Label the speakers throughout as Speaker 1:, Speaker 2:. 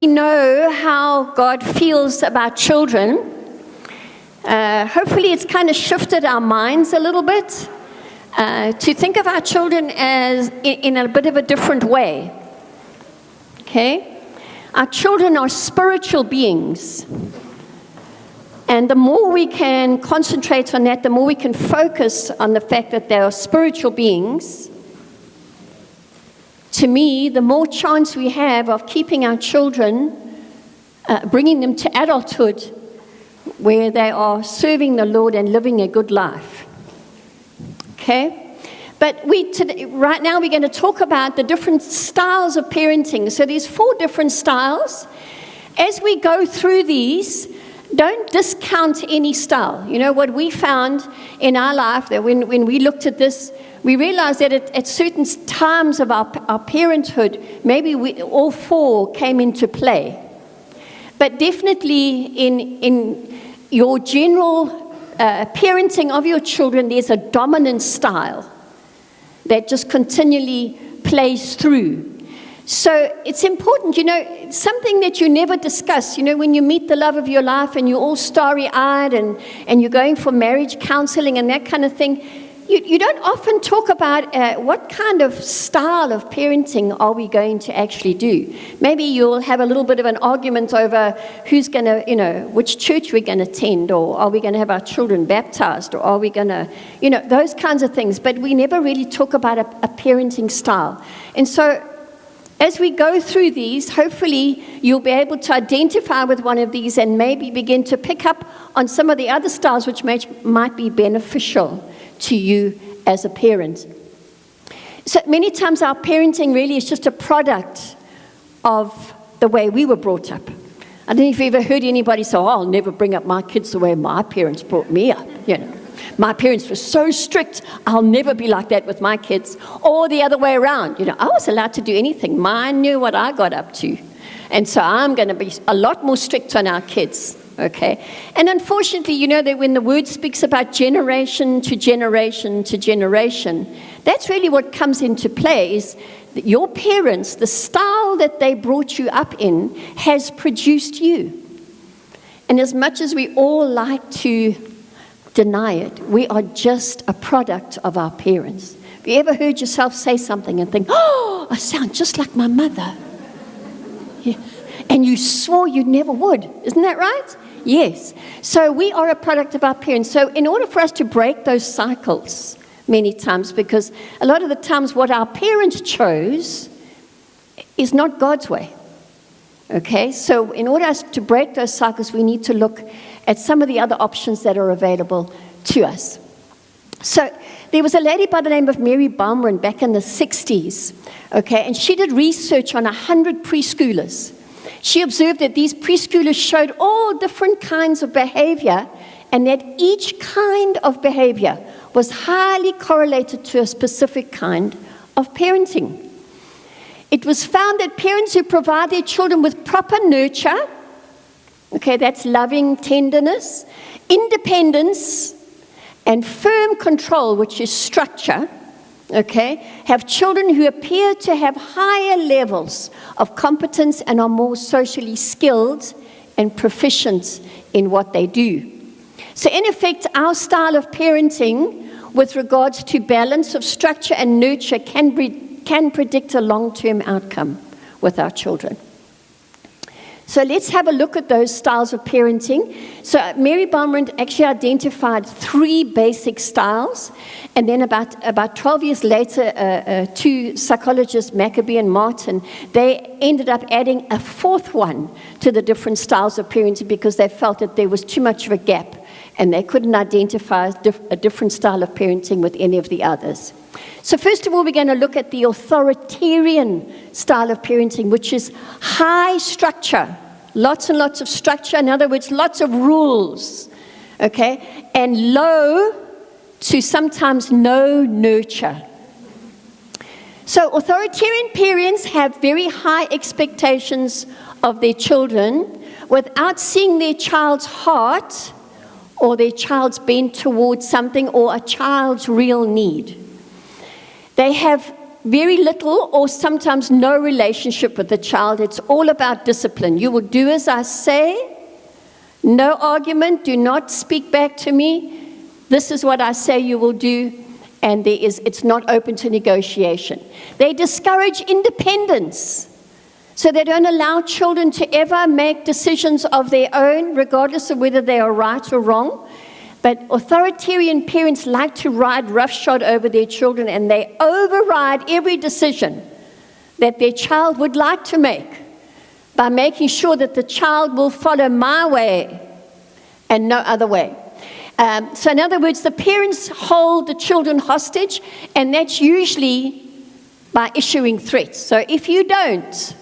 Speaker 1: know how God feels about children. Hopefully it's kind of shifted our minds a little bit to think of our children as in a bit of a different way. Okay? Our children are spiritual beings. And the more we can concentrate on that, the more we can focus on the fact that they are spiritual beings, to me, the more chance we have of keeping our children, bringing them to adulthood, where they are serving the Lord and living a good life. Okay? But right now we're going to talk about the different styles of parenting. So there's 4 different styles. As we go through these, don't discount any style. You know, what we found in our life, that when we looked at this, we realized that at certain times of our parenthood, maybe all 4 came into play. But definitely in your general parenting of your children, there's a dominant style that just continually plays through. So it's important, you know, something that you never discuss. You know, when you meet the love of your life and you're all starry-eyed and you're going for marriage counseling and that kind of thing, you don't often talk about what kind of style of parenting are we going to actually do. Maybe you'll have a little bit of an argument over who's going to, you know, which church we're going to attend, or are we going to have our children baptized, or are we going to, you know, those kinds of things. But we never really talk about a parenting style. And so as we go through these, hopefully you'll be able to identify with one of these and maybe begin to pick up on some of the other styles which might be beneficial to you as a parent. So many times our parenting really is just a product of the way we were brought up. I don't know if you've ever heard anybody say, "Oh, I'll never bring up my kids the way my parents brought me up." You know, my parents were so strict, I'll never be like that with my kids. Or the other way around. You know, I was allowed to do anything. Mine knew what I got up to. And so I'm going to be a lot more strict on our kids. Okay, and unfortunately, you know that when the word speaks about generation to generation to generation, that's really what comes into play, is that your parents, the style that they brought you up in, has produced you. And as much as we all like to deny it, we are just a product of our parents. Have you ever heard yourself say something and think, "Oh, I sound just like my mother"? Yeah. And you swore you never would. Isn't that right? Yes. So we are a product of our parents. So in order for us to break those cycles many times, because a lot of the times what our parents chose is not God's way. Okay? So in order to break those cycles, we need to look at some of the other options that are available to us. So there was a lady by the name of Mary Baumrin back in the 60s. Okay? And she did research on 100 preschoolers. She observed that these preschoolers showed all different kinds of behavior, and that each kind of behavior was highly correlated to a specific kind of parenting. It was found that parents who provide their children with proper nurture, okay, that's loving tenderness, independence, and firm control, which is structure, okay, have children who appear to have higher levels of competence and are more socially skilled and proficient in what they do. So in effect, our style of parenting with regards to balance of structure and nurture can predict a long-term outcome with our children. So let's have a look at those styles of parenting. So Mary Baumrin actually identified 3 basic styles, and then about 12 years later, 2 psychologists, Maccabee and Martin, they ended up adding a 4th one to the different styles of parenting because they felt that there was too much of a gap and they couldn't identify a different style of parenting with any of the others. So first of all, we're going to look at the authoritarian style of parenting, which is high structure, lots and lots of structure. In other words, lots of rules, okay, and low to sometimes no nurture. So authoritarian parents have very high expectations of their children without seeing their child's heart or their child's bent towards something or a child's real need. They have very little or sometimes no relationship with the child. It's all about discipline. You will do as I say. No argument. Do not speak back to me. This is what I say you will do. And it's not open to negotiation. They discourage independence. So they don't allow children to ever make decisions of their own, regardless of whether they are right or wrong. But authoritarian parents like to ride roughshod over their children, and they override every decision that their child would like to make by making sure that the child will follow my way and no other way. So in other words, the parents hold the children hostage, and that's usually by issuing threats. So if you don't,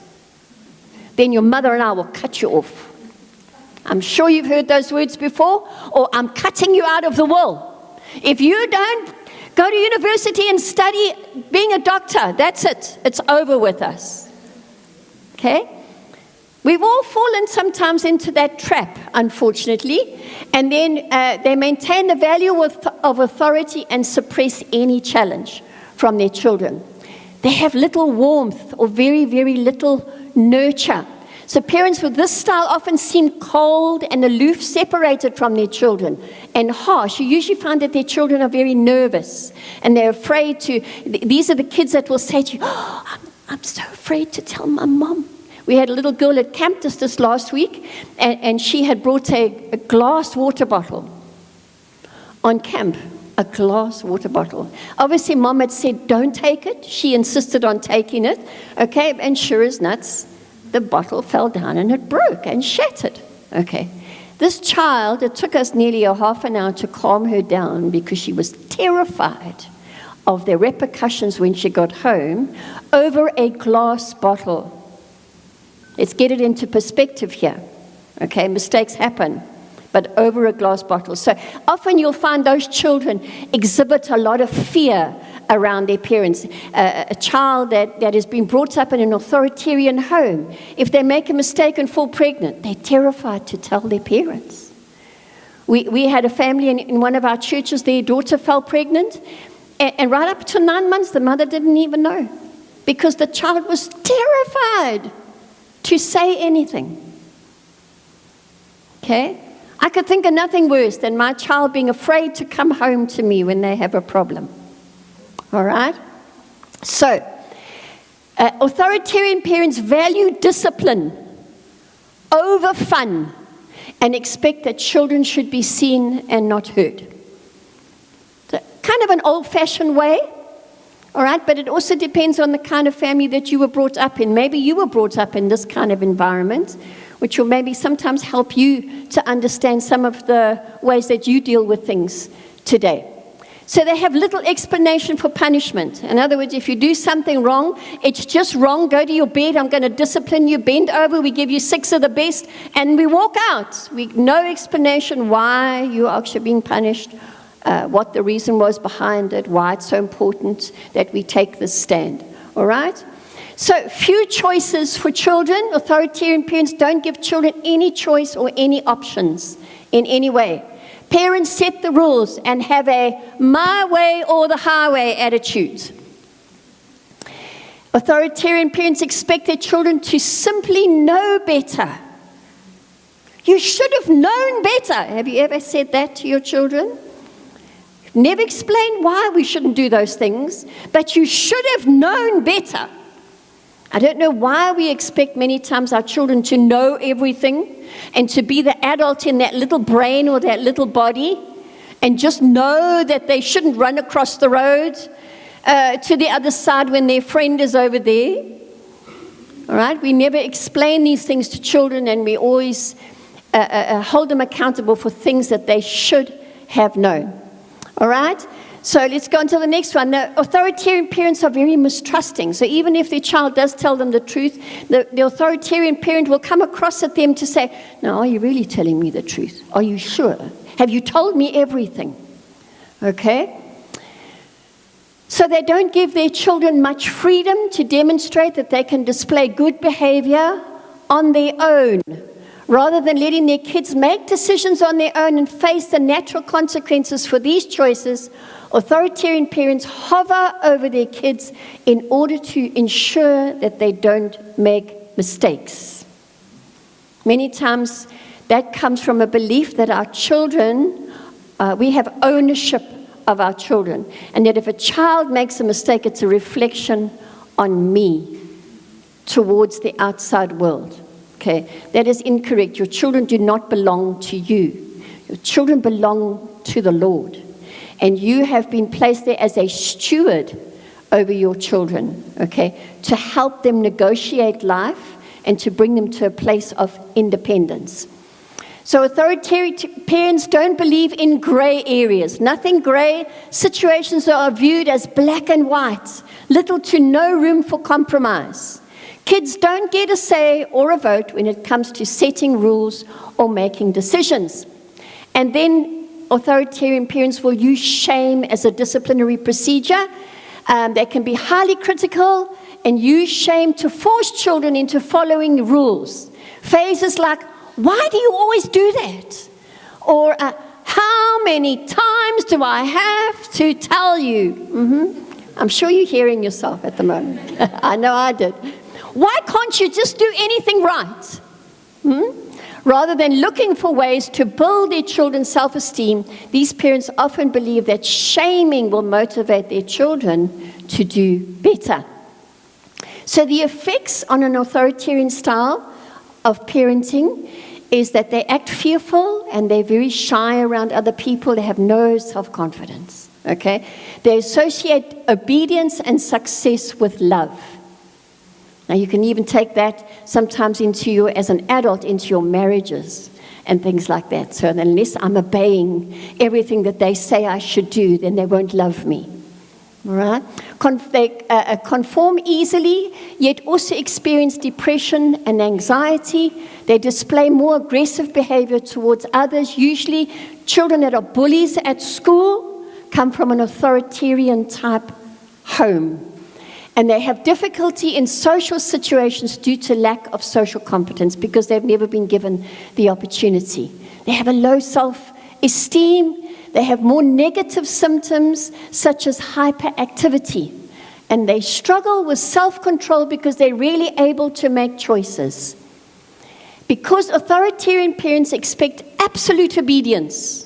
Speaker 1: then your mother and I will cut you off. I'm sure you've heard those words before, or I'm cutting you out of the will. If you don't go to university and study being a doctor, that's it. It's over with us. Okay? We've all fallen sometimes into that trap, unfortunately, and then they maintain the value of authority and suppress any challenge from their children. They have little warmth or very, very little nurture. So parents with this style often seem cold and aloof, separated from their children, and harsh. You usually find that their children are very nervous, and they're afraid to. These are the kids that will say to you, "Oh, I'm so afraid to tell my mom." We had a little girl at camp this last week, and she had brought a glass water bottle on camp. A glass water bottle. Obviously, Mom had said, "Don't take it." She insisted on taking it. Okay, and sure as nuts, the bottle fell down and it broke and shattered. Okay. This child, it took us nearly a half an hour to calm her down because she was terrified of the repercussions when she got home over a glass bottle. Let's get it into perspective here. Okay, mistakes happen, but over a glass bottle. So often you'll find those children exhibit a lot of fear around their parents. A child that has been brought up in an authoritarian home, if they make a mistake and fall pregnant, they're terrified to tell their parents. We had a family in one of our churches, their daughter fell pregnant, and right up to 9 months, the mother didn't even know, because the child was terrified to say anything. Okay? I could think of nothing worse than my child being afraid to come home to me when they have a problem. All right? So, authoritarian parents value discipline over fun and expect that children should be seen and not heard. So, kind of an old-fashioned way, all right? But it also depends on the kind of family that you were brought up in. Maybe you were brought up in this kind of environment, which will maybe sometimes help you to understand some of the ways that you deal with things today. So they have little explanation for punishment. In other words, if you do something wrong, it's just wrong. Go to your bed. I'm going to discipline you. Bend over. We give you 6 of the best, and we walk out. No explanation why you are actually being punished, what the reason was behind it, why it's so important that we take this stand. All right? So few choices for children. Authoritarian parents don't give children any choice or any options in any way. Parents set the rules and have a my way or the highway attitude. Authoritarian parents expect their children to simply know better. You should have known better. Have you ever said that to your children? Never explained why we shouldn't do those things, but you should have known better. I don't know why we expect many times our children to know everything and to be the adult in that little brain or that little body and just know that they shouldn't run across the road to the other side when their friend is over there. All right? We never explain these things to children, and we always hold them accountable for things that they should have known. All right? So let's go on to the next one. The authoritarian parents are very mistrusting. So even if their child does tell them the truth, the authoritarian parent will come across at them to say, "No, are you really telling me the truth? Are you sure? Have you told me everything?" Okay? So they don't give their children much freedom to demonstrate that they can display good behavior on their own, rather than letting their kids make decisions on their own and face the natural consequences for these choices. Authoritarian parents hover over their kids in order to ensure that they don't make mistakes. Many times that comes from a belief that our children, we have ownership of our children, and that if a child makes a mistake, it's a reflection on me towards the outside world. Okay, that is incorrect. Your children do not belong to you. Your children belong to the Lord. And you have been placed there as a steward over your children, okay, to help them negotiate life and to bring them to a place of independence. So authoritarian parents don't believe in gray areas. Nothing gray. Situations are viewed as black and white. Little to no room for compromise. Kids don't get a say or a vote when it comes to setting rules or making decisions. And then authoritarian parents will use shame as a disciplinary procedure. They can be highly critical and use shame to force children into following rules. Phrases like, "Why do you always do that?" Or, "How many times do I have to tell you?" I'm sure you're hearing yourself at the moment. I know I did. "Why can't you just do anything right?" Rather than looking for ways to build their children's self-esteem, these parents often believe that shaming will motivate their children to do better. So the effects on an authoritarian style of parenting is that they act fearful and they're very shy around other people. They have no self-confidence. Okay? They associate obedience and success with love. Now, you can even take that sometimes as an adult, into your marriages and things like that. So unless I'm obeying everything that they say I should do, then they won't love me. All right? They conform easily, yet also experience depression and anxiety. They display more aggressive behavior towards others. Usually, children that are bullies at school come from an authoritarian type home. And they have difficulty in social situations due to lack of social competence because they've never been given the opportunity. They have a low self-esteem. They have more negative symptoms such as hyperactivity. And they struggle with self-control because they're really able to make choices. Because authoritarian parents expect absolute obedience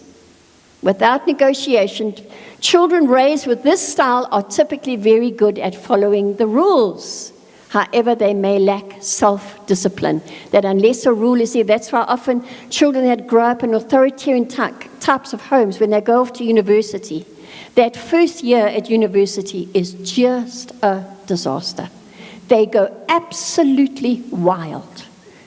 Speaker 1: without negotiation, children raised with this style are typically very good at following the rules. However, they may lack self-discipline. That unless a rule is there, that's why often children that grow up in authoritarian types of homes, when they go off to university, that first year at university is just a disaster. They go absolutely wild.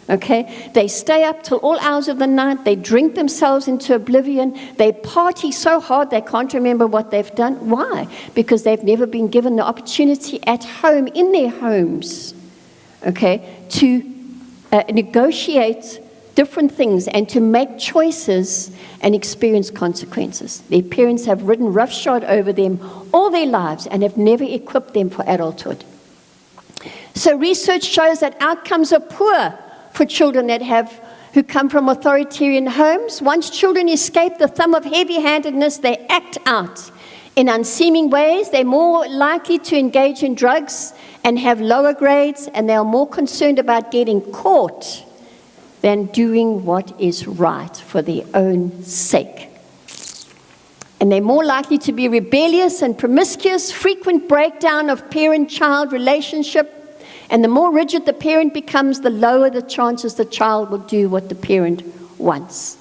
Speaker 1: Okay, they stay up till all hours of the night. They drink themselves into oblivion. They party so hard they can't remember what they've done. Why? Because they've never been given the opportunity at home, in their homes, okay, to negotiate different things and to make choices and experience consequences. Their parents have ridden roughshod over them all their lives and have never equipped them for adulthood. So research shows that outcomes are poor for children who come from authoritarian homes. Once children escape the thumb of heavy-handedness, they act out in unseeming ways. They're more likely to engage in drugs and have lower grades, and they are more concerned about getting caught than doing what is right for their own sake. And they're more likely to be rebellious and promiscuous, frequent breakdown of parent-child relationship. And the more rigid the parent becomes, the lower the chances the child will do what the parent wants.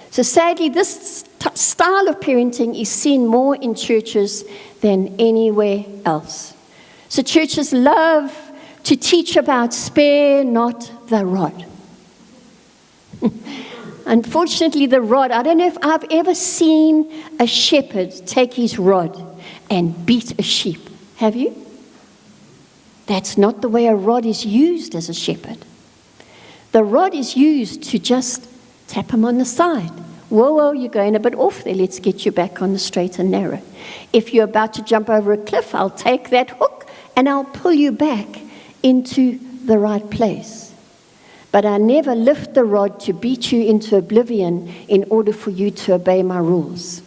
Speaker 1: So sadly, this style of parenting is seen more in churches than anywhere else. So churches love to teach about spare not the rod. Unfortunately, the rod, I don't know if I've ever seen a shepherd take his rod and beat a sheep. Have you? That's not the way a rod is used as a shepherd. The rod is used to just tap him on the side. Whoa, you're going a bit off there. Let's get you back on the straight and narrow. If you're about to jump over a cliff, I'll take that hook and I'll pull you back into the right place. But I never lift the rod to beat you into oblivion in order for you to obey my rules.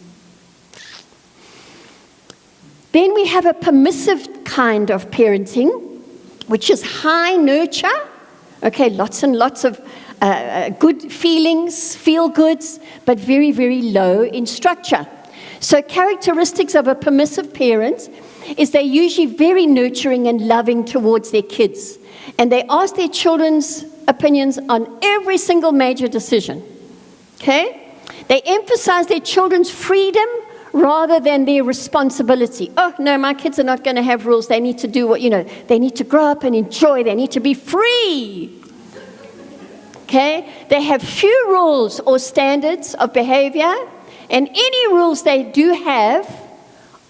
Speaker 1: Then we have a permissive kind of parenting, which is high nurture. Okay, lots and lots of good feelings, feel goods, but very, very low in structure. So characteristics of a permissive parent is they're usually very nurturing and loving towards their kids. And they ask their children's opinions on every single major decision. Okay? They emphasize their children's freedom rather than their responsibility. Oh, no, my kids are not going to have rules. They need to do what, they need to grow up and enjoy. They need to be free. Okay? They have few rules or standards of behavior, and any rules they do have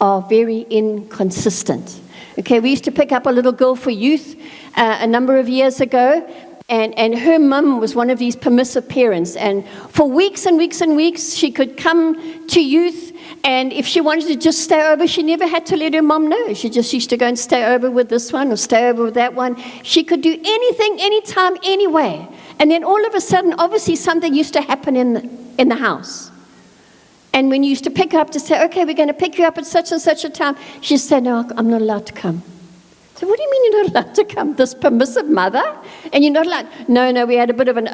Speaker 1: are very inconsistent. Okay, we used to pick up a little girl for youth a number of years ago, and her mum was one of these permissive parents, and for weeks and weeks and weeks she could come to youth, and if she wanted to just stay over, she never had to let her mum know. She just used to go and stay over with this one or stay over with that one. She could do anything, anytime, anyway. And then all of a sudden, obviously something used to happen in the house. And when you used to pick her up to say, okay, we're going to pick you up at such and such a time, she'd say, no, I'm not allowed to come. So what do you mean you're not allowed to come? This permissive mother? And you're not allowed? No, we had a bit of an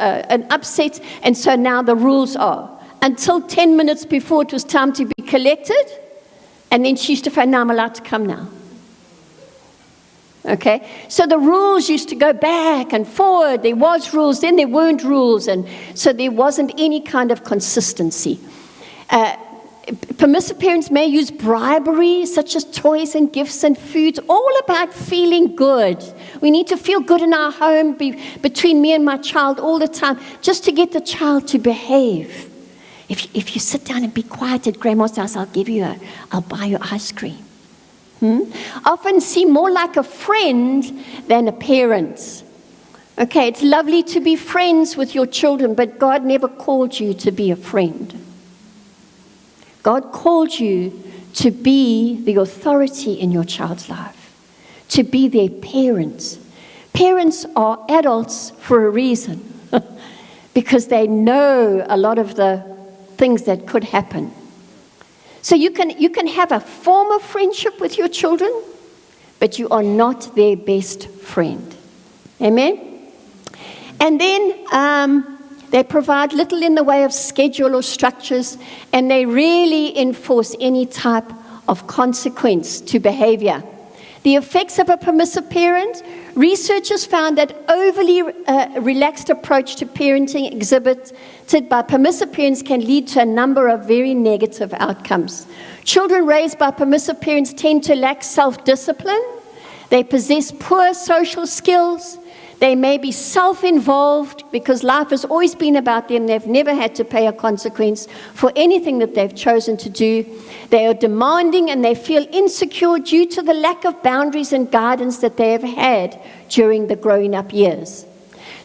Speaker 1: upset, and so now the rules are, until 10 minutes before it was time to be collected, and then she used to say, no, I'm allowed to come now. Okay, so the rules used to go back and forward. There was rules, then there weren't rules, and so there wasn't any kind of consistency. Permissive parents may use bribery, such as toys and gifts and foods, all about feeling good. We need to feel good in our home between me and my child all the time, just to get the child to behave. If you sit down and be quiet at grandma's house, I'll buy you ice cream. Often seem more like a friend than a parent. Okay, it's lovely to be friends with your children, but God never called you to be a friend. God called you to be the authority in your child's life, to be their parents. Parents are adults for a reason, because they know a lot of the things that could happen. So you can have a form of friendship with your children, but you are not their best friend. Amen? And then they provide little in the way of schedule or structures, and they really enforce any type of consequence to behavior. The effects of a permissive parent, researchers found that overly relaxed approach to parenting exhibited by permissive parents can lead to a number of very negative outcomes. Children raised by permissive parents tend to lack self-discipline. They possess poor social skills. They may be self-involved because life has always been about them. They've never had to pay a consequence for anything that they've chosen to do. They are demanding and they feel insecure due to the lack of boundaries and guidance that they have had during the growing up years.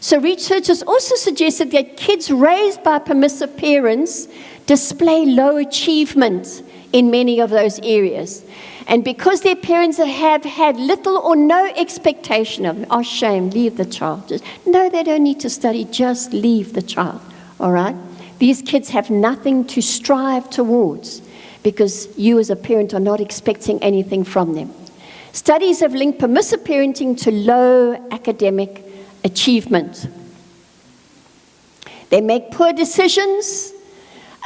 Speaker 1: So researchers also suggested that kids raised by permissive parents display low achievement in many of those areas. And because their parents have had little or no expectation of them, oh shame, leave the child. No, they don't need to study, just leave the child, all right? These kids have nothing to strive towards because you as a parent are not expecting anything from them. Studies have linked permissive parenting to low academic achievement. They make poor decisions,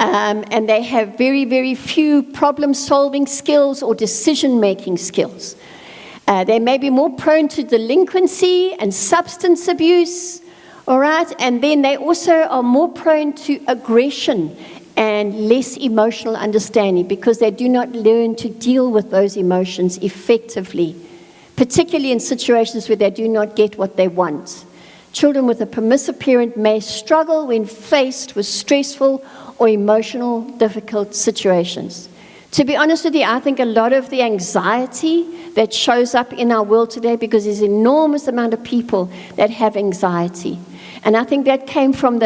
Speaker 1: and they have very, very few problem-solving skills or decision-making skills. They may be more prone to delinquency and substance abuse, all right? And then they also are more prone to aggression and less emotional understanding because they do not learn to deal with those emotions effectively, particularly in situations where they do not get what they want. Children with a permissive parent may struggle when faced with stressful or emotional difficult situations. To be honest with you, I think a lot of the anxiety that shows up in our world today, because there's an enormous amount of people that have anxiety. And I think that came from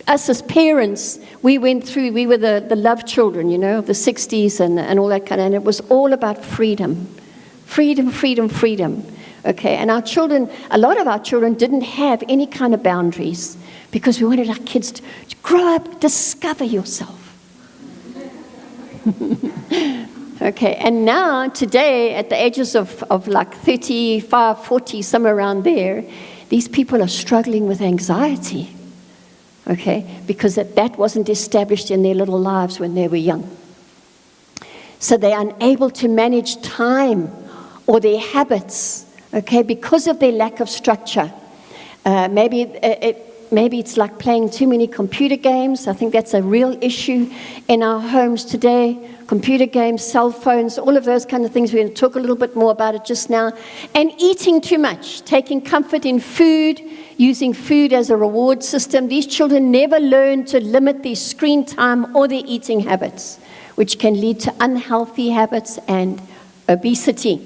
Speaker 1: us as parents, we were the love children, of the 60s and all that kind of, and it was all about freedom. Freedom, freedom, freedom. Okay, and a lot of our children didn't have any kind of boundaries because we wanted our kids to grow up, discover yourself. Okay, and now, today, at the ages of like 35, 40, somewhere around there, these people are struggling with anxiety, okay, because that wasn't established in their little lives when they were young. So they're unable to manage time or their habits, okay, because of their lack of structure. Maybe it's like playing too many computer games. I think that's a real issue in our homes today. Computer games, cell phones, all of those kind of things. We're going to talk a little bit more about it just now. And eating too much, taking comfort in food, using food as a reward system. These children never learn to limit their screen time or their eating habits, which can lead to unhealthy habits and obesity.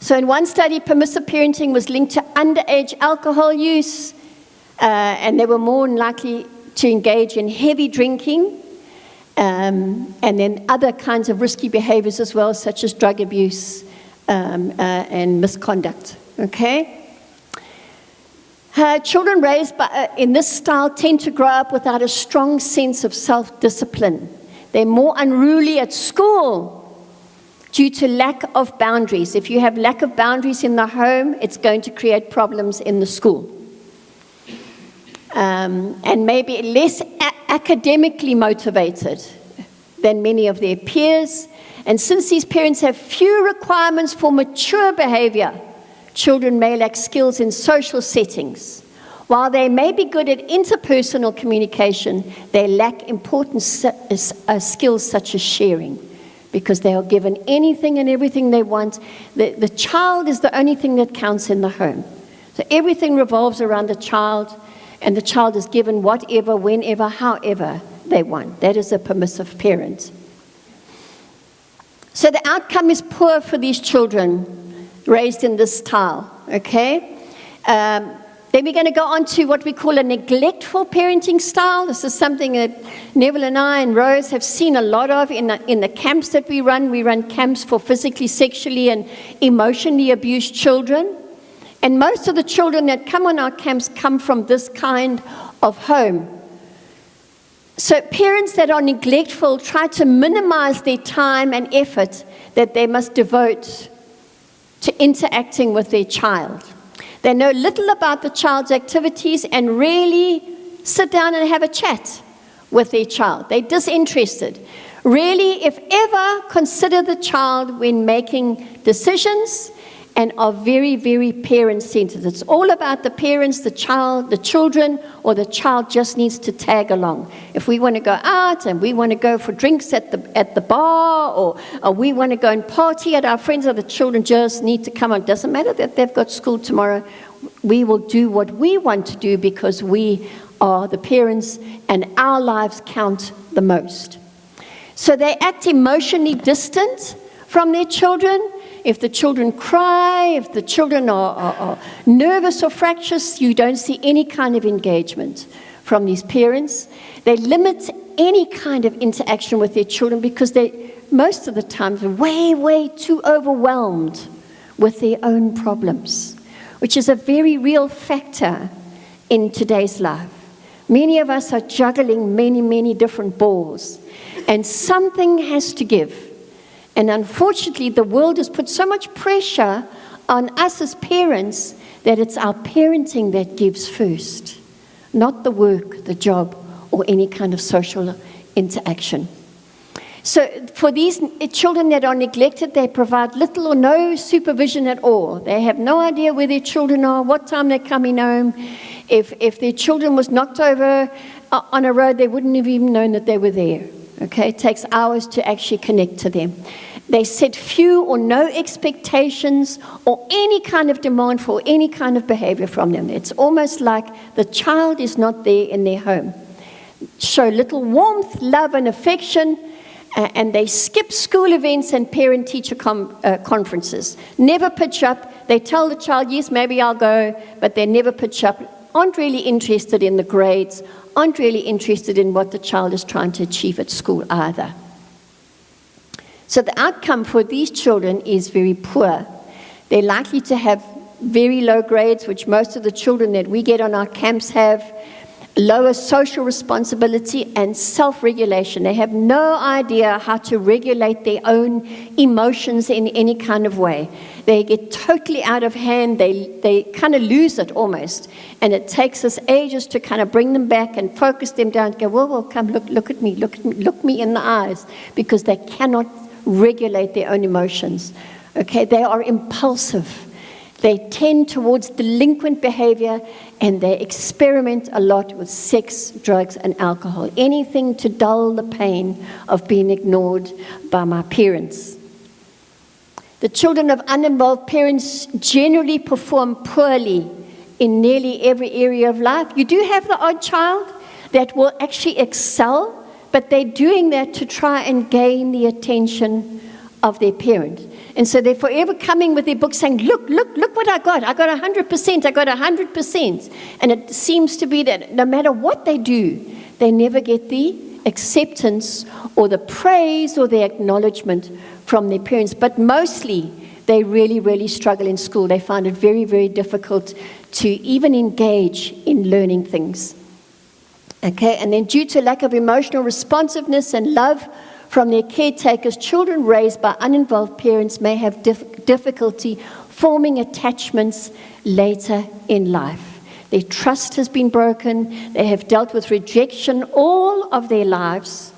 Speaker 1: So in one study, permissive parenting was linked to underage alcohol use, and they were more likely to engage in heavy drinking, and then other kinds of risky behaviors as well, such as drug abuse and misconduct. Okay? Children raised in this style tend to grow up without a strong sense of self-discipline. They're more unruly at school due to lack of boundaries. If you have lack of boundaries in the home, it's going to create problems in the school. And maybe less academically motivated than many of their peers. And since these parents have few requirements for mature behavior, children may lack skills in social settings. While they may be good at interpersonal communication, they lack important skills such as sharing, because they are given anything and everything they want. The child is the only thing that counts in the home. So everything revolves around the child, and the child is given whatever, whenever, however they want. That is a permissive parent. So the outcome is poor for these children raised in this style, okay? Then we're going to go on to what we call a neglectful parenting style. This is something that Neville and I and Rose have seen a lot of in the camps that we run. We run camps for physically, sexually, and emotionally abused children. And most of the children that come on our camps come from this kind of home. So parents that are neglectful try to minimize their time and effort that they must devote to interacting with their child. They know little about the child's activities and rarely sit down and have a chat with their child. They're disinterested. Really, if ever, consider the child when making decisions, and are very, very parent-centered. It's all about the parents, the child, the children, or the child just needs to tag along. If we want to go out and we want to go for drinks at the bar, or we want to go and party at our friends, or the children just need to come on. It doesn't matter that they've got school tomorrow. We will do what we want to do because we are the parents and our lives count the most. So they act emotionally distant from their children. If the children cry, if the children are nervous or fractious, you don't see any kind of engagement from these parents. They limit any kind of interaction with their children because they, most of the time, are way, way too overwhelmed with their own problems, which is a very real factor in today's life. Many of us are juggling many, many different balls, and something has to give. And unfortunately, the world has put so much pressure on us as parents that it's our parenting that gives first, not the work, the job, or any kind of social interaction. So for these children that are neglected, they provide little or no supervision at all. They have no idea where their children are, what time they're coming home. If their children was knocked over on a road, they wouldn't have even known that they were there. Okay, it takes hours to actually connect to them. They set few or no expectations or any kind of demand for any kind of behavior from them. It's almost like the child is not there in their home. Show little warmth, love, and affection, and they skip school events and parent-teacher conferences. Never pitch up. They tell the child, yes, maybe I'll go, but they never pitch up, aren't really interested in the grades, aren't really interested in what the child is trying to achieve at school either. So the outcome for these children is very poor. They're likely to have very low grades, which most of the children that we get on our camps have. lower social responsibility and self-regulation. They have no idea how to regulate their own emotions in any kind of way. They get totally out of hand. They kind of lose it almost. And it takes us ages to kind of bring them back and focus them down. Go, well, come, look at me, look me in the eyes, because they cannot regulate their own emotions. Okay, they are impulsive. They tend towards delinquent behavior, and they experiment a lot with sex, drugs, and alcohol. Anything to dull the pain of being ignored by my parents. The children of uninvolved parents generally perform poorly in nearly every area of life. You do have the odd child that will actually excel, but they're doing that to try and gain the attention of their parent. And so they're forever coming with their book saying, look what I got 100%, I got 100%. And it seems to be that no matter what they do, they never get the acceptance or the praise or the acknowledgement from their parents. But mostly, they really, really struggle in school. They find it very, very difficult to even engage in learning things. Okay, and then due to lack of emotional responsiveness and love from their caretakers, children raised by uninvolved parents may have difficulty forming attachments later in life. Their trust has been broken. They have dealt with rejection all of their lives.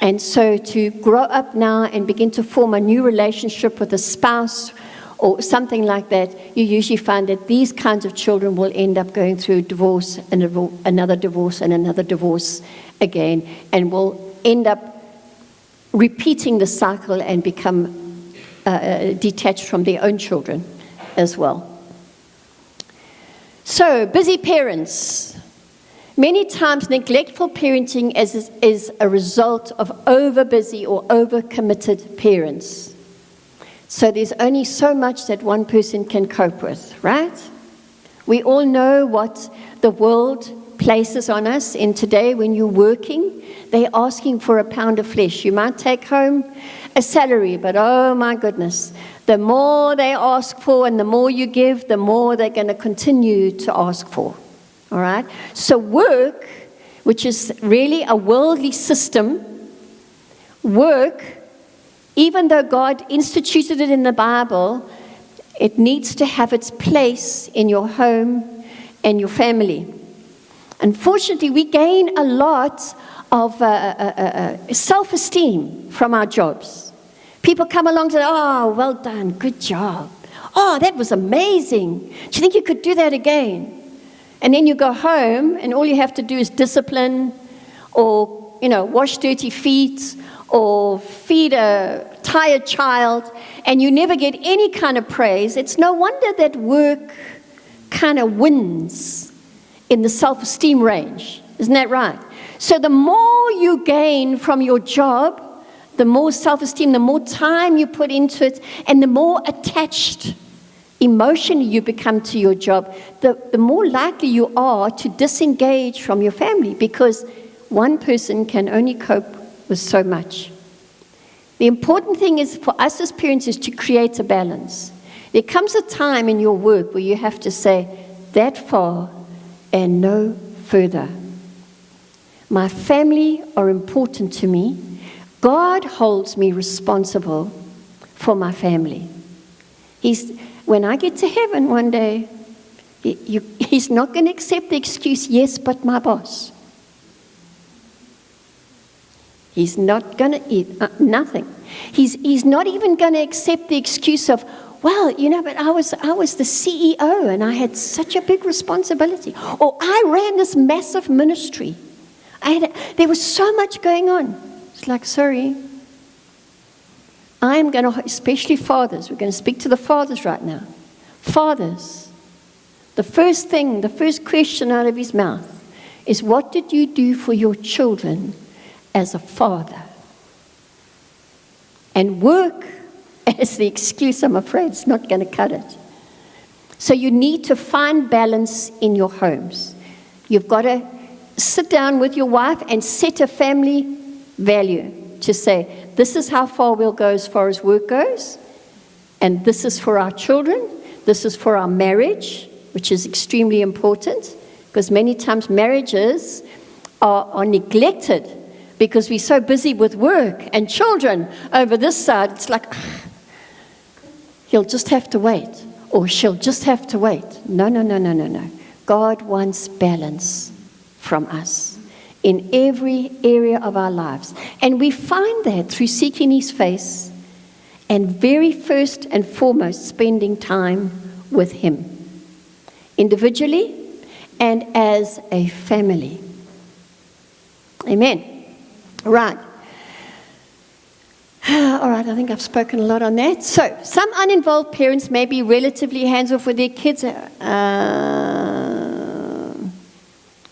Speaker 1: And so to grow up now and begin to form a new relationship with a spouse or something like that, you usually find that these kinds of children will end up going through divorce and another divorce and another divorce again, and will end up repeating the cycle and become detached from their own children as well. So, busy parents. Many times neglectful parenting is a result of over-busy or over-committed parents. So there's only so much that one person can cope with, right? We all know what the world places on us, and today when you're working, they're asking for a pound of flesh. You might take home a salary, but oh my goodness, the more they ask for and the more you give, the more they're going to continue to ask for. All right? So work, which is really a worldly system, work, even though God instituted it in the Bible, it needs to have its place in your home and your family. Unfortunately, we gain a lot of self-esteem from our jobs. People come along and say, oh, well done, good job. Oh, that was amazing. Do you think you could do that again? And then you go home, and all you have to do is discipline or, wash dirty feet or feed a tired child, and you never get any kind of praise. It's no wonder that work kind of wins in the self-esteem range. Isn't that right? So the more you gain from your job, the more self-esteem, the more time you put into it, and the more attached emotionally you become to your job, the more likely you are to disengage from your family, because one person can only cope with so much. The important thing is for us as parents is to create a balance. There comes a time in your work where you have to say, that far and no further. My family are important to me. God holds me responsible for my family. When I get to heaven one day, He's not going to accept the excuse, yes, but my boss. He's not going to eat nothing. He's not even going to accept the excuse of, well, but I was the CEO and I had such a big responsibility. Or I ran this massive ministry. There was so much going on. It's like, sorry. I'm going to, especially fathers, we're going to speak to the fathers right now. Fathers, the first question out of his mouth is, what did you do for your children as a father? And work as the excuse, I'm afraid, it's not going to cut it. So you need to find balance in your homes. You've got to sit down with your wife and set a family value to say, this is how far we'll go as far as work goes, and this is for our children, this is for our marriage, which is extremely important, Because many times marriages are neglected because we're so busy with work and children over this side. It's like, he'll just have to wait, or she'll just have to wait. No. God wants balance from us in every area of our lives. And we find that through seeking His face and very first and foremost spending time with Him, individually and as a family. Amen. Right. All right, I think I've spoken a lot on that. So, some uninvolved parents may be relatively hands-off with their kids. Wait, I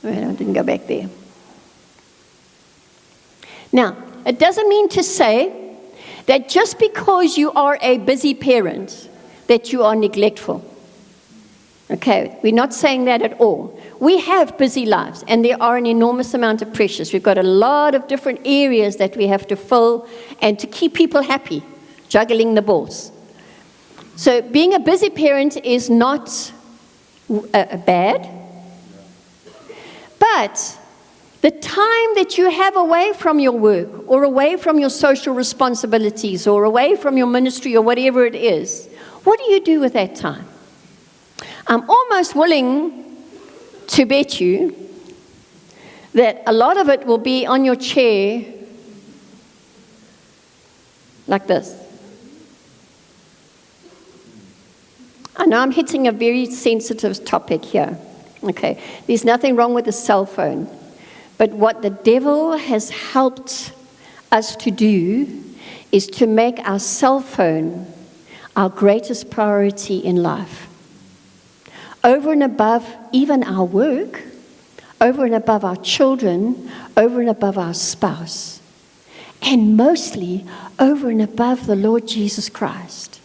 Speaker 1: didn't go back there. Now, it doesn't mean to say that just because you are a busy parent, that you are neglectful. Okay, we're not saying that at all. We have busy lives, and there are an enormous amount of pressures. We've got a lot of different areas that we have to fill and to keep people happy, juggling the balls. So being a busy parent is not bad, but the time that you have away from your work or away from your social responsibilities or away from your ministry or whatever it is, what do you do with that time? I'm almost willing to bet you that a lot of it will be on your chair like this. I know I'm hitting a very sensitive topic here. Okay, there's nothing wrong with a cell phone. But what the devil has helped us to do is to make our cell phone our greatest priority in life. Over and above even our work, over and above our children, over and above our spouse, and mostly over and above the Lord Jesus Christ.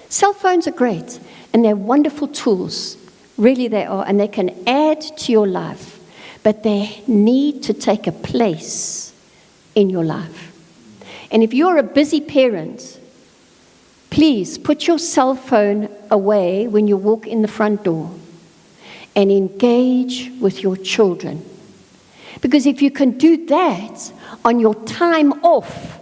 Speaker 1: Cell phones are great, and they're wonderful tools. Really they are, and they can add to your life, but they need to take a place in your life. And if you're a busy parent, please put your cell phone away when you walk in the front door and engage with your children. Because if you can do that on your time off,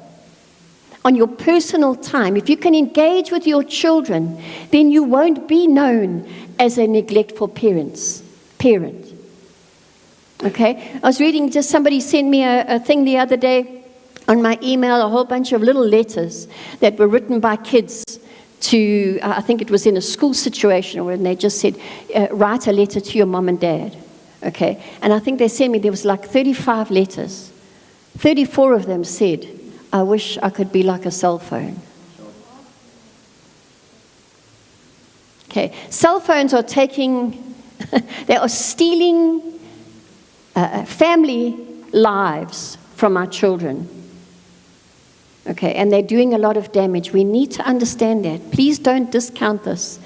Speaker 1: on your personal time, if you can engage with your children, then you won't be known as a neglectful parent. Okay? I was reading, just somebody sent me a thing the other day on my email, a whole bunch of little letters that were written by kids to, I think it was in a school situation, where they just said, write a letter to your mom and dad. Okay? And I think they sent me, there was like 35 letters. 34 of them said, I wish I could be like a cell phone. Okay, cell phones are they are stealing family lives from our children. Okay, and they're doing a lot of damage. We need to understand that. Please don't discount this.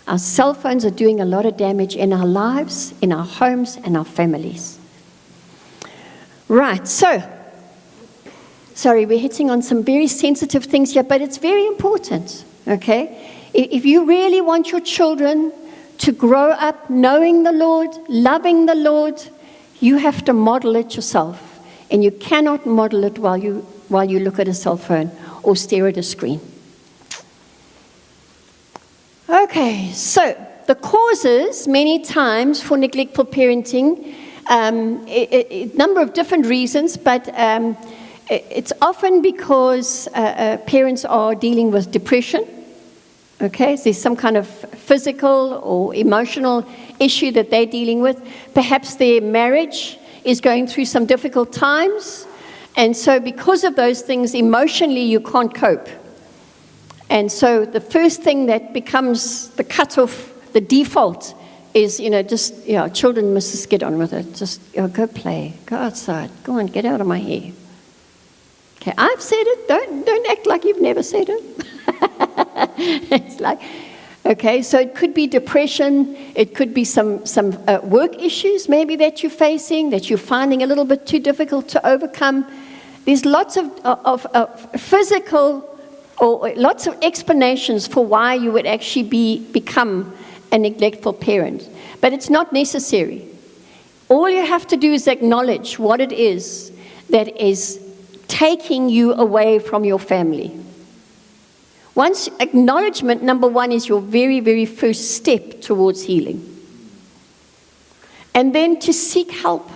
Speaker 1: Our cell phones are doing a lot of damage in our lives, in our homes, and our families. Right, so, sorry, we're hitting on some very sensitive things here, but it's very important, okay? If you really want your children to grow up knowing the Lord, loving the Lord, you have to model it yourself. And you cannot model it while you look at a cell phone or stare at a screen. Okay, so the causes many times for neglectful parenting, a number of different reasons, but it's often because parents are dealing with depression. Okay, so there's some kind of physical or emotional issue that they're dealing with. Perhaps their marriage is going through some difficult times, and so because of those things, emotionally you can't cope. And so the first thing that becomes the cutoff, the default, is, children must just get on with it. Just go play, go outside, go on, get out of my hair. Okay, I've said it. Don't act like you've never said it. It's like, okay, so it could be depression. It could be some work issues maybe that you're facing, that you're finding a little bit too difficult to overcome. There's lots of physical or lots of explanations for why you would actually become a neglectful parent. But it's not necessary. All you have to do is acknowledge what it is that is taking you away from your family. Once acknowledgement, number one, is your very, very first step towards healing. And then to seek help.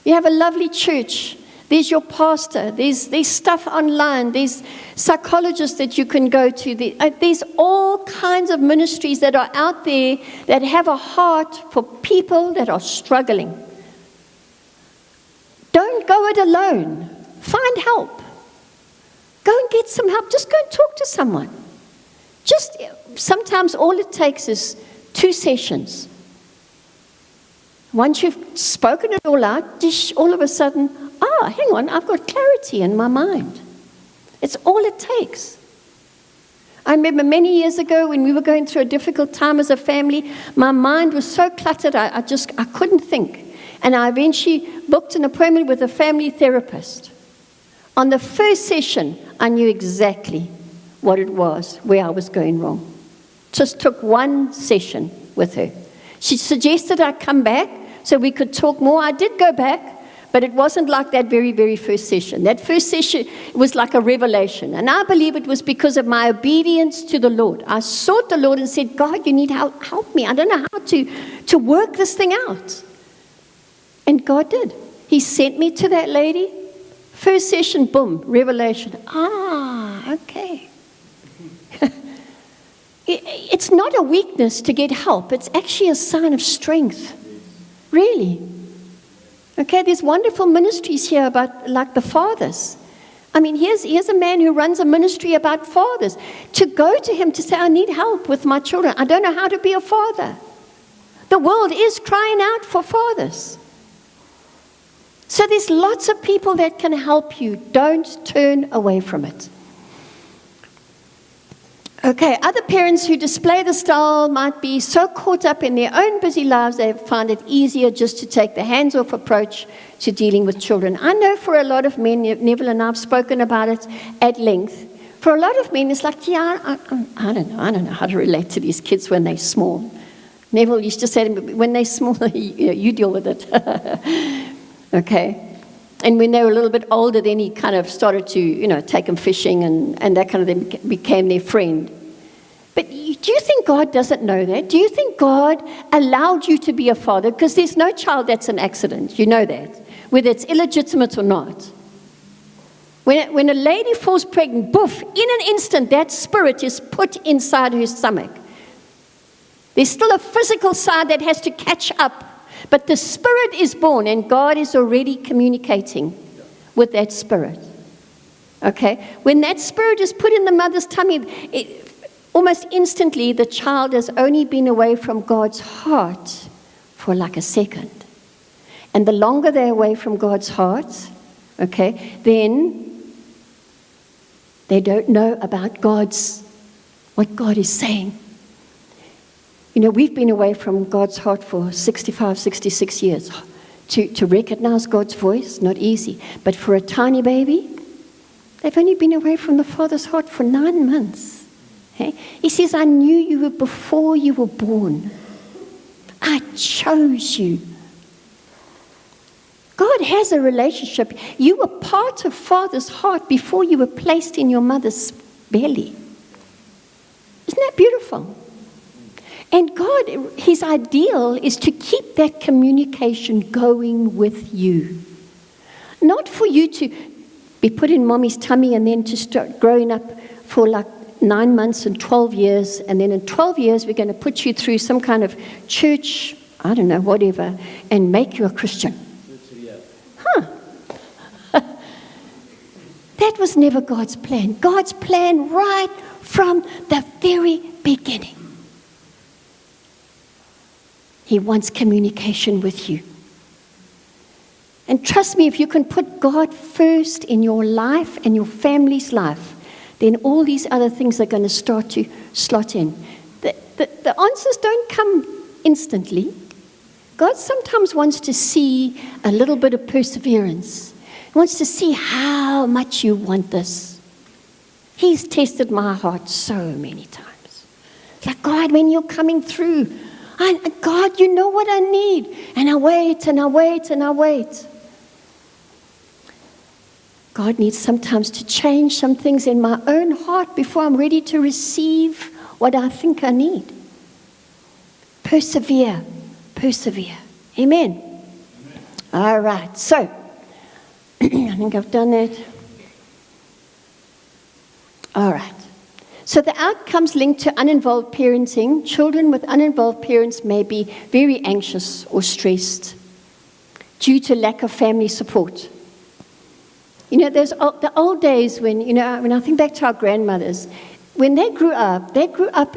Speaker 1: You have a lovely church. There's your pastor. There's stuff online. There's psychologists that you can go to. There's all kinds of ministries that are out there that have a heart for people that are struggling. Don't go it alone. Find help. Go and get some help. Just go and talk to someone. Sometimes all it takes is 2 sessions. Once you've spoken it all out, all of a sudden, hang on, I've got clarity in my mind. It's all it takes. I remember many years ago when we were going through a difficult time as a family, my mind was so cluttered, I couldn't think. And I eventually booked an appointment with a family therapist. On the first session, I knew exactly what it was, where I was going wrong. Just took 1 session with her. She suggested I come back so we could talk more. I did go back, but it wasn't like that very, very first session. That first session was like a revelation. And I believe it was because of my obedience to the Lord. I sought the Lord and said, God, you need help me. I don't know how to work this thing out. And God did. He sent me to that lady. First session, boom, revelation. Okay. It's not a weakness to get help. It's actually a sign of strength. Really. Okay, there's wonderful ministries here about, like, the fathers. I mean, here's a man who runs a ministry about fathers. To go to him to say, I need help with my children. I don't know how to be a father. The world is crying out for fathers. So there's lots of people that can help you. Don't turn away from it. Okay, other parents who display the style might be so caught up in their own busy lives they find it easier just to take the hands-off approach to dealing with children. I know for a lot of men, Neville and I have spoken about it at length. For a lot of men, it's like, I don't know how to relate to these kids when they're small. Neville used to say to me, when they're small, you deal with it. Okay. And when they were a little bit older, then he kind of started to, take them fishing and that kind of thing, became their friend. But do you think God doesn't know that? Do you think God allowed you to be a father? Because there's no child that's an accident. You know that. Whether it's illegitimate or not. When a lady falls pregnant, boof, in an instant, that spirit is put inside her stomach. There's still a physical side that has to catch up. But the spirit is born, and God is already communicating with that spirit. Okay? When that spirit is put in the mother's tummy, almost instantly the child has only been away from God's heart for like a second. And the longer they're away from God's heart, okay, then they don't know about what God is saying. We've been away from God's heart for 65, 66 years. To recognize God's voice, not easy. But for a tiny baby, they've only been away from the Father's heart for 9 months. Okay? He says, I knew you before you were born. I chose you. God has a relationship. You were part of Father's heart before you were placed in your mother's belly. Isn't that beautiful? And God, his ideal is to keep that communication going with you. Not for you to be put in mommy's tummy and then to start growing up for like 9 months and 12 years. And then in 12 years, we're going to put you through some kind of church, I don't know, whatever, and make you a Christian. That was never God's plan. God's plan right from the very beginning. He wants communication with you. And trust me, if you can put God first in your life and your family's life, then all these other things are going to start to slot in. The answers don't come instantly. God sometimes wants to see a little bit of perseverance. He wants to see how much you want this. He's tested my heart so many times. Like, God, when you're coming through, God, you know what I need. And I wait, and I wait, and I wait. God needs sometimes to change some things in my own heart before I'm ready to receive what I think I need. Persevere. Persevere. Amen. All right. So, I think I've done that. All right. So the outcomes linked to uninvolved parenting, children with uninvolved parents may be very anxious or stressed due to lack of family support. You know, there's the old days when I think back to our grandmothers, when they grew up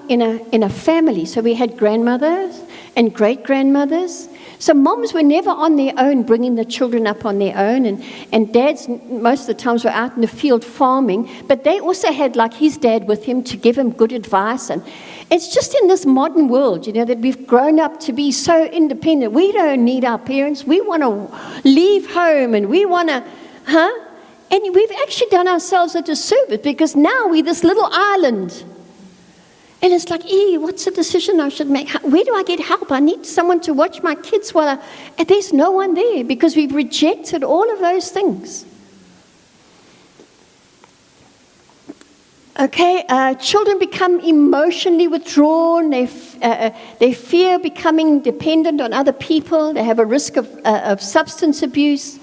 Speaker 1: in a family. So we had grandmothers and great-grandmothers. So moms were never on their own, bringing the children up on their own. And dads, most of the times, were out in the field farming. But they also had, like, his dad with him to give him good advice. And it's just in this modern world, that we've grown up to be so independent. We don't need our parents. We want to leave home and we want to, And we've actually done ourselves a disservice because now we're this little island. And it's like, what's the decision I should make? Where do I get help? I need someone to watch my kids and there's no one there because we've rejected all of those things. Okay, children become emotionally withdrawn. They fear becoming dependent on other people. They have a risk of substance abuse.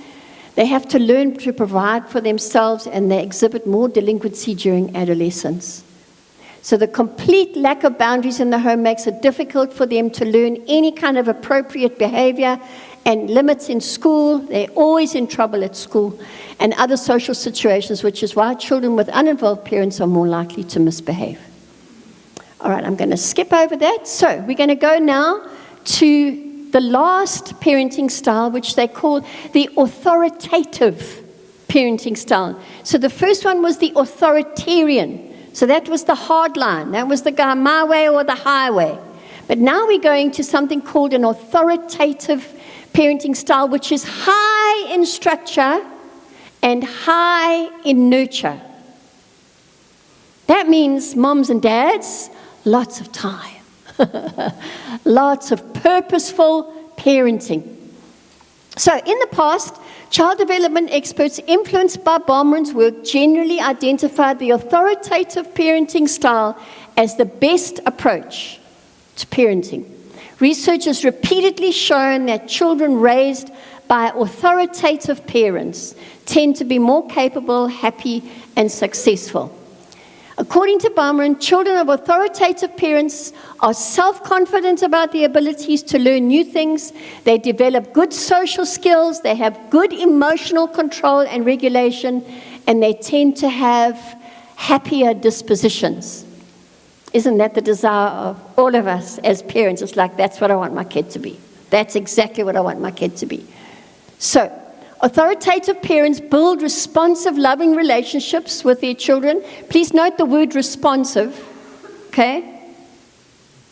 Speaker 1: They have to learn to provide for themselves, and they exhibit more delinquency during adolescence. So the complete lack of boundaries in the home makes it difficult for them to learn any kind of appropriate behavior and limits in school. They're always in trouble at school and other social situations, which is why children with uninvolved parents are more likely to misbehave. All right, I'm going to skip over that. So we're going to go now to the last parenting style, which they call the authoritative parenting style. So the first one was the authoritarian. So that was the hard line. That was the guy, my way or the highway. But now we're going to something called an authoritative parenting style, which is high in structure and high in nurture. That means moms and dads, lots of time. Lots of purposeful parenting. So in the past, child development experts influenced by Baumann's work generally identified the authoritative parenting style as the best approach to parenting. Research has repeatedly shown that children raised by authoritative parents tend to be more capable, happy, and successful. According to Baumann, children of authoritative parents are self-confident about their abilities to learn new things. They develop good social skills. They have good emotional control and regulation, and they tend to have happier dispositions. Isn't that the desire of all of us as parents? It's like, that's what I want my kid to be. That's exactly what I want my kid to be. So, authoritative parents build responsive, loving relationships with their children. Please note the word responsive, okay?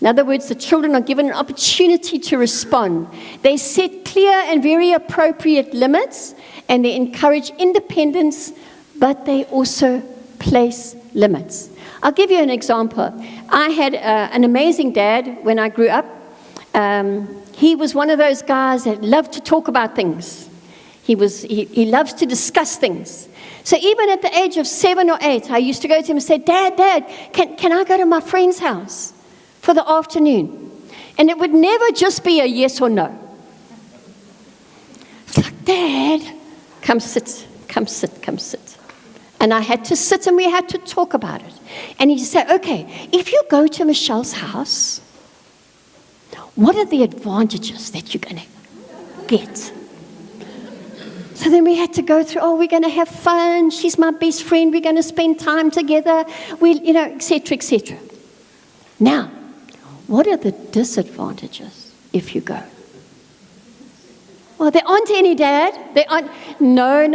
Speaker 1: In other words, the children are given an opportunity to respond. They set clear and very appropriate limits, and they encourage independence, but they also place limits. I'll give you an example. I had an amazing dad when I grew up. He was one of those guys that loved to talk about things. He loves to discuss things. So even at the age of 7 or 8, I used to go to him and say, Dad, can I go to my friend's house for the afternoon? And it would never just be a yes or no. It's like, Dad, come sit. And I had to sit and we had to talk about it. And he'd say, okay, if you go to Michelle's house, what are the advantages that you're going to get? So then we had to go through, we're going to have fun. She's my best friend. We're going to spend time together. etc., etc. Now, what are the disadvantages if you go? Well, there aren't any, Dad. There aren't. No.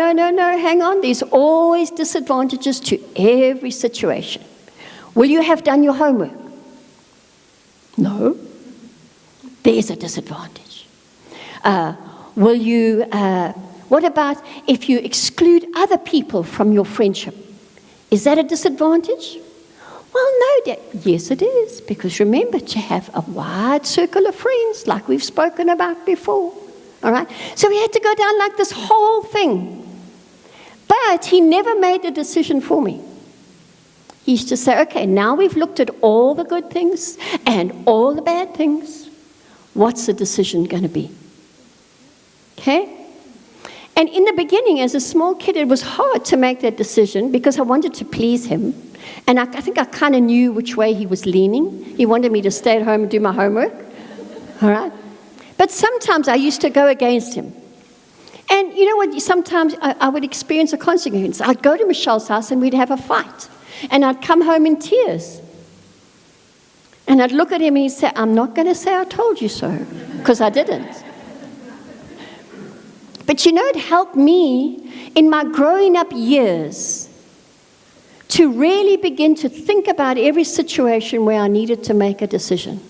Speaker 1: Hang on. There's always disadvantages to every situation. Will you have done your homework? No. There's a disadvantage. Will you... what about if you exclude other people from your friendship? Is that a disadvantage? Well, no, Dad. Yes, it is. Because remember to have a wide circle of friends like we've spoken about before. All right? So we had to go down like this whole thing. But he never made the decision for me. He used to say, okay, now we've looked at all the good things and all the bad things. What's the decision going to be? Okay? And in the beginning, as a small kid, it was hard to make that decision because I wanted to please him. And I think I kind of knew which way he was leaning. He wanted me to stay at home and do my homework. All right? But sometimes I used to go against him. And you know what? Sometimes I would experience a consequence. I'd go to Michelle's house and we'd have a fight. And I'd come home in tears. And I'd look at him and he'd say, I'm not going to say I told you so, because I didn't. But you know, it helped me in my growing up years to really begin to think about every situation where I needed to make a decision.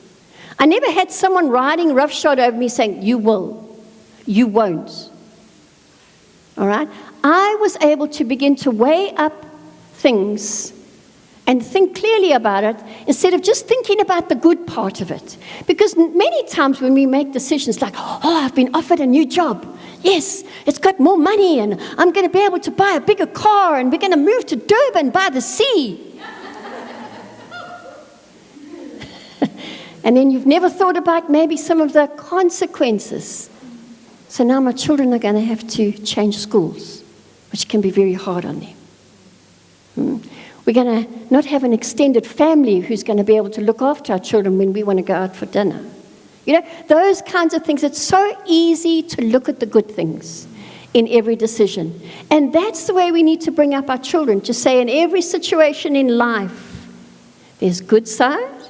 Speaker 1: I never had someone riding roughshod over me saying, you will, you won't. All right? I was able to begin to weigh up things and think clearly about it instead of just thinking about the good part of it. Because many times when we make decisions like, oh, I've been offered a new job. Yes, it's got more money and I'm going to be able to buy a bigger car and we're going to move to Durban by the sea. And then you've never thought about maybe some of the consequences. So now my children are going to have to change schools, which can be very hard on them. We're going to not have an extended family who's going to be able to look after our children when we want to go out for dinner. You know, those kinds of things. It's so easy to look at the good things in every decision. And that's the way we need to bring up our children, to say in every situation in life, there's good side,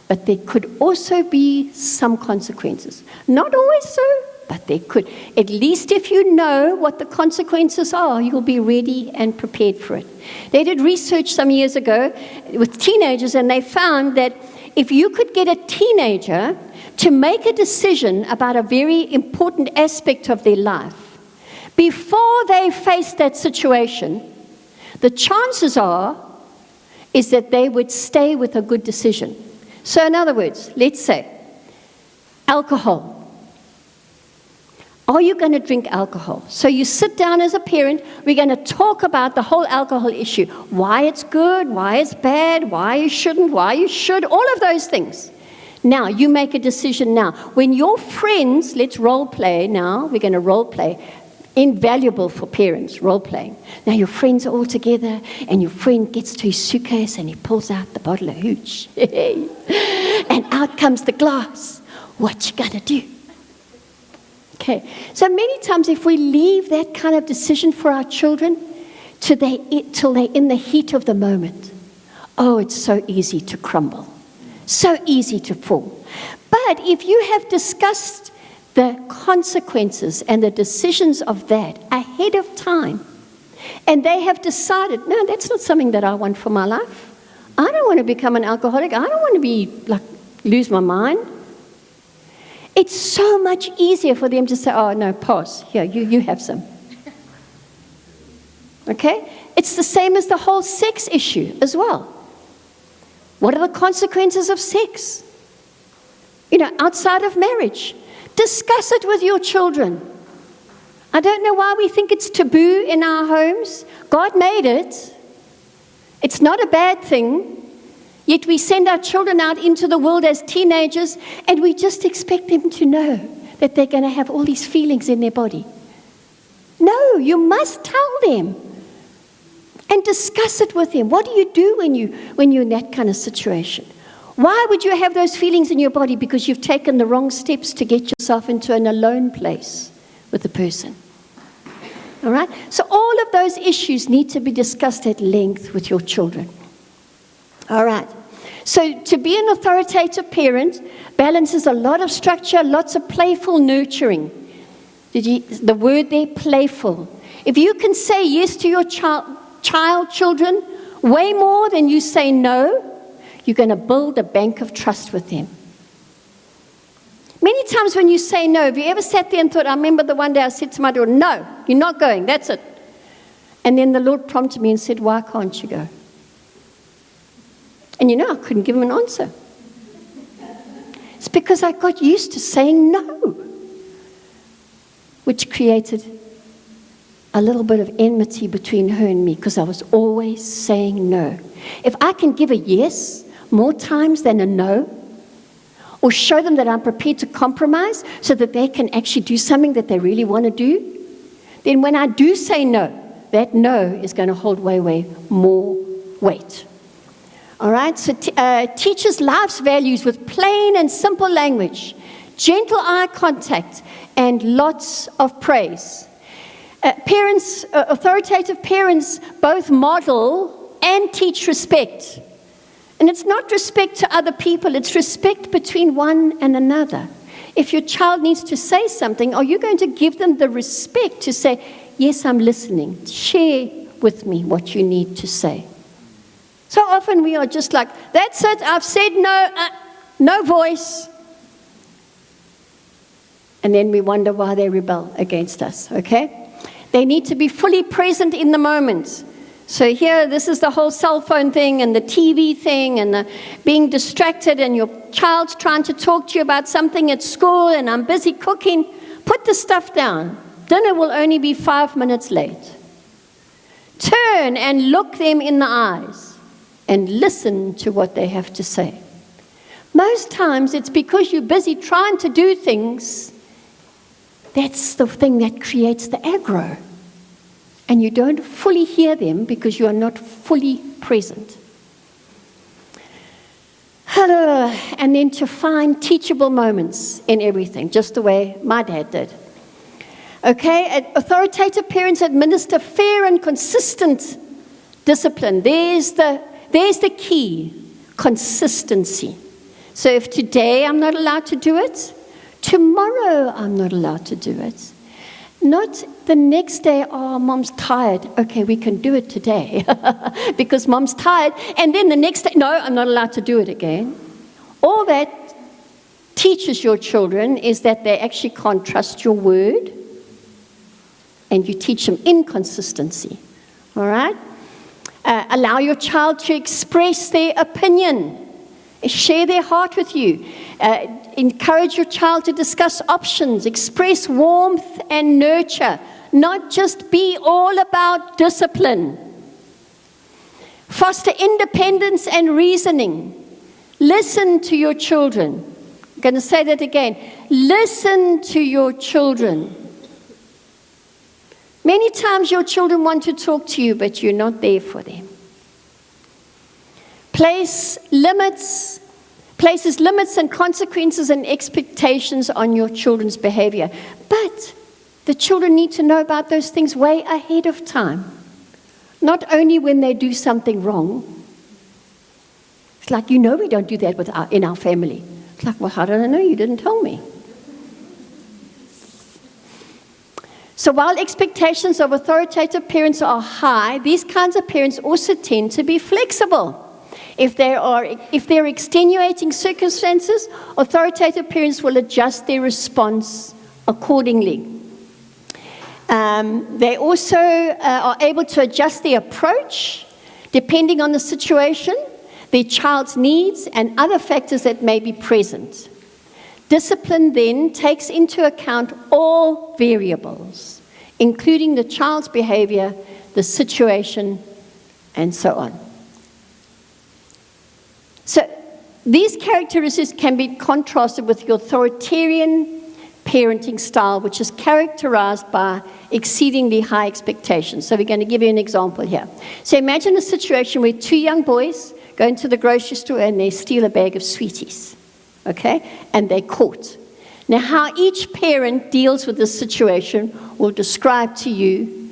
Speaker 1: but there could also be some consequences. Not always so, but there could. At least if you know what the consequences are, you'll be ready and prepared for it. They did research some years ago with teenagers, and they found that if you could get a teenager to make a decision about a very important aspect of their life, before they face that situation, the chances is that they would stay with a good decision. So in other words, let's say, alcohol. Are you going to drink alcohol? So you sit down as a parent, we're going to talk about the whole alcohol issue. Why it's good, why it's bad, why you shouldn't, why you should, all of those things. Now, you make a decision now. When your friends, let's role play now, we're going to role play. Invaluable for parents, role playing. Now your friends are all together and your friend gets to his suitcase and he pulls out the bottle of hooch. And out comes the glass. What you gonna do? Okay, so many times if we leave that kind of decision for our children till they're in the heat of the moment, oh, it's so easy to crumble, so easy to fall. But if you have discussed the consequences and the decisions of that ahead of time, and they have decided, no, that's not something that I want for my life. I don't want to become an alcoholic. I don't want to lose my mind. It's so much easier for them to say, oh, no, pause. Here, you have some. Okay? It's the same as the whole sex issue as well. What are the consequences of sex? You know, outside of marriage. Discuss it with your children. I don't know why we think it's taboo in our homes. God made it. It's not a bad thing. Yet we send our children out into the world as teenagers and we just expect them to know that they're going to have all these feelings in their body. No, you must tell them and discuss it with them. What do you do when you're in that kind of situation? Why would you have those feelings in your body? Because you've taken the wrong steps to get yourself into an alone place with the person. All right? So all of those issues need to be discussed at length with your children. All right. So to be an authoritative parent balances a lot of structure, lots of playful nurturing. The word there, playful. If you can say yes to your children way more than you say no, you're going to build a bank of trust with them. Many times when you say no, have you ever sat there and thought, I remember the one day I said to my daughter, no, you're not going, that's it. And then the Lord prompted me and said, why can't you go? And I couldn't give him an answer. It's because I got used to saying no, which created a little bit of enmity between her and me, because I was always saying no. If I can give a yes more times than a no, or show them that I'm prepared to compromise so that they can actually do something that they really want to do, then when I do say no, that no is going to hold way more weight. All right, so teaches life's values with plain and simple language, gentle eye contact, and lots of praise. Parents, authoritative parents, both model and teach respect. And it's not respect to other people, it's respect between one and another. If your child needs to say something, are you going to give them the respect to say, yes, I'm listening, share with me what you need to say? So often we are just like, that's it, I've said no, no voice. And then we wonder why they rebel against us, okay? They need to be fully present in the moment. So here, this is the whole cell phone thing and the TV thing and the being distracted, and your child's trying to talk to you about something at school and I'm busy cooking. Put the stuff down. Dinner will only be 5 minutes late. Turn and look them in the eyes and listen to what they have to say. Most times it's because you're busy trying to do things. That's the thing that creates the aggro. And you don't fully hear them because you are not fully present. And then to find teachable moments in everything, just the way my dad did. Okay, authoritative parents administer fair and consistent discipline. There's the key, consistency. So if today I'm not allowed to do it, tomorrow I'm not allowed to do it. Not the next day, oh, mom's tired. Okay, we can do it today because mom's tired. And then the next day, no, I'm not allowed to do it again. All that teaches your children is that they actually can't trust your word, and you teach them inconsistency. All right? Allow your child to express their opinion, share their heart with you. Encourage your child to discuss options, express warmth and nurture, not just be all about discipline. Foster independence and reasoning. Listen to your children. I'm going to say that again. Listen to your children. Many times your children want to talk to you, but you're not there for them. Places limits and consequences and expectations on your children's behavior. But the children need to know about those things way ahead of time. Not only when they do something wrong. It's like, we don't do that in our family. It's like, well, how did I know? You didn't tell me. So while expectations of authoritative parents are high, these kinds of parents also tend to be flexible. If there are extenuating circumstances, authoritative parents will adjust their response accordingly. They also are able to adjust their approach depending on the situation, their child's needs, and other factors that may be present. Discipline then takes into account all variables, including the child's behavior, the situation, and so on. So these characteristics can be contrasted with the authoritarian parenting style, which is characterized by exceedingly high expectations. So we're going to give you an example here. So imagine a situation where two young boys go into the grocery store and they steal a bag of sweeties, okay? And they're caught. Now, how each parent deals with this situation will describe to you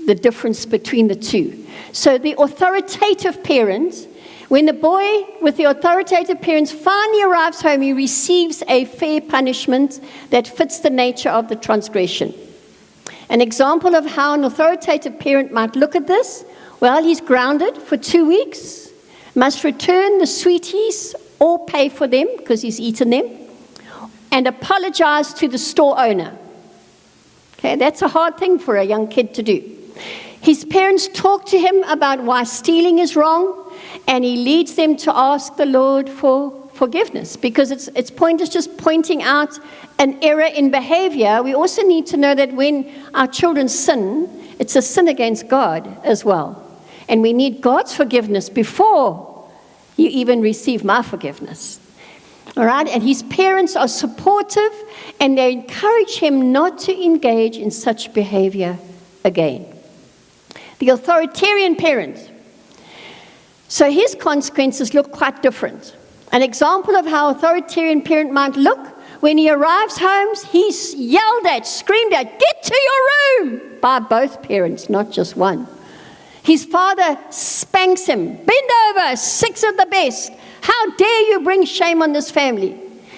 Speaker 1: the difference between the two. So the authoritative parent, when the boy with the authoritative parents finally arrives home, he receives a fair punishment that fits the nature of the transgression. An example of how an authoritative parent might look at this: well, he's grounded for 2 weeks, must return the sweeties or pay for them because he's eaten them, and apologize to the store owner. Okay, that's a hard thing for a young kid to do. His parents talk to him about why stealing is wrong And he leads them to ask the Lord for forgiveness, because its point is just pointing out an error in behavior. We also need to know that when our children sin, it's a sin against God as well. And we need God's forgiveness before you even receive my forgiveness. All right? And his parents are supportive, and they encourage him not to engage in such behavior again. The authoritarian parent. So his consequences look quite different. An example of how authoritarian parent might look: when he arrives home, he's yelled at, screamed at, "Get to your room!" by both parents, not just one. His father spanks him. "Bend over, 6 of the best. How dare you bring shame on this family?"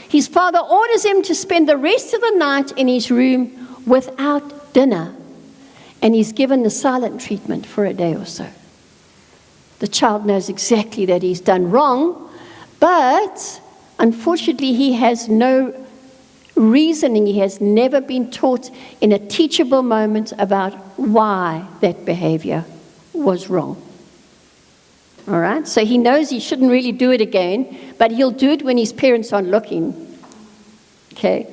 Speaker 1: His father orders him to spend the rest of the night in his room without dinner. And he's given the silent treatment for a day or so. The child knows exactly that he's done wrong, but unfortunately he has no reasoning. He has never been taught in a teachable moment about why that behavior was wrong. All right? So he knows he shouldn't really do it again, but he'll do it when his parents aren't looking. Okay?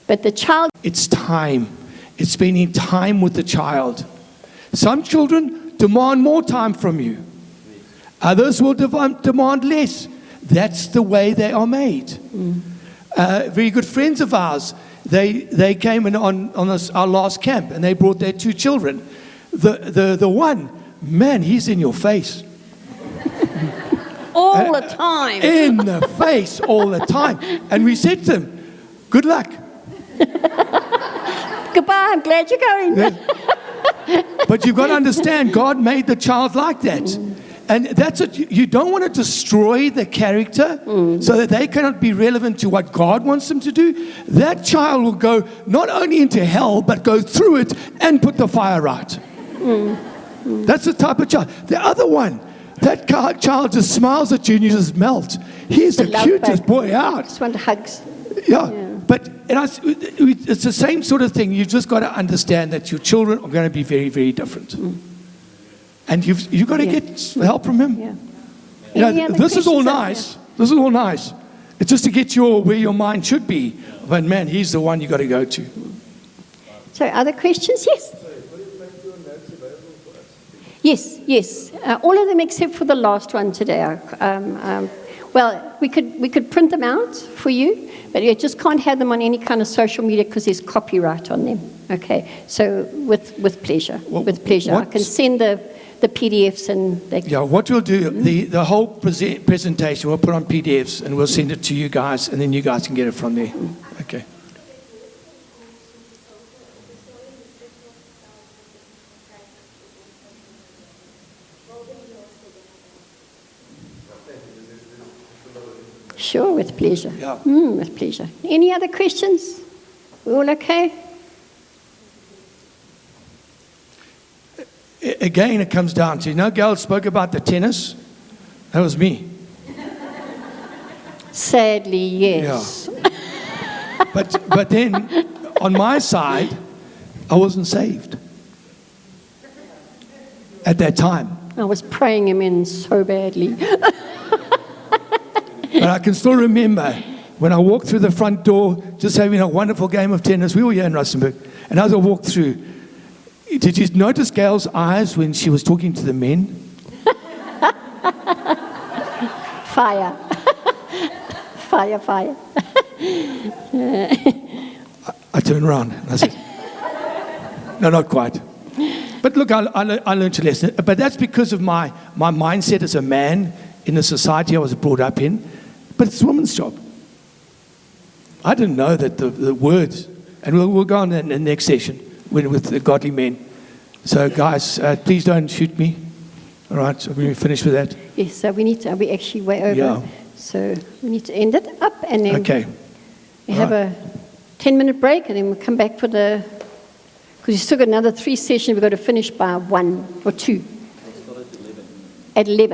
Speaker 1: But the child...
Speaker 2: It's time. It's spending time with the child. Some children demand more time from you. Others will demand less. That's the way they are made. Very good friends of ours, they came in on our last camp, and they brought their 2 children. The one, man, he's in your face.
Speaker 1: All the time.
Speaker 2: In the face all the time. And we said to him, "Good luck.
Speaker 1: Goodbye, I'm glad you're going."
Speaker 2: But you've got to understand, God made the child like that. And that's it. You don't want to destroy the character so that they cannot be relevant to what God wants them to do. That child will go not only into hell, but go through it and put the fire out. That's the type of child. The other one, that child just smiles at you and you just melt. He's the cutest boy out.
Speaker 1: Just want hugs.
Speaker 2: Yeah. But it's the same sort of thing. You've just got to understand that your children are going to be very, very different. And you've got to get help from him. You know, this is all nice. This is all nice. It's just to get where your mind should be. But man, he's the one you got to go to.
Speaker 1: So, other questions? Yes. Yes. All of them except for the last one today. Well, we could print them out for you, but you just can't have them on any kind of social media because there's copyright on them. Okay. So, with pleasure. I can send the PDFs and they can...
Speaker 2: Yeah, what we'll do, the whole presentation we'll put on PDFs and we'll send it to you guys, and then you guys can get it from there. Okay.
Speaker 1: Sure, with pleasure.
Speaker 2: Yeah.
Speaker 1: With pleasure. Any other questions? We all okay?
Speaker 2: Again, it comes down to, Gail spoke about the tennis. That was me.
Speaker 1: Sadly, yes.
Speaker 2: Yeah. But then, on my side, I wasn't saved at that time.
Speaker 1: I was praying him in so badly.
Speaker 2: But I can still remember when I walked through the front door, just having a wonderful game of tennis. We were here in Rustenburg. And as I walked through, did you notice Gail's eyes when she was talking to the men?
Speaker 1: Fire. Fire.
Speaker 2: I turned around and I said, no, not quite. But look, I learned a lesson. But that's because of my mindset as a man in the society I was brought up in. But it's a woman's job. I didn't know that the words, and we'll go on in the next session with the godly men. So guys, please don't shoot me. All right, so we finish with that.
Speaker 1: Yes, so we're actually way over.
Speaker 2: Yeah.
Speaker 1: So we need to end it up, and then we have a 10-minute break, and then we'll come back for because you still got another 3 sessions we've got to finish by 1 or 2. At 11.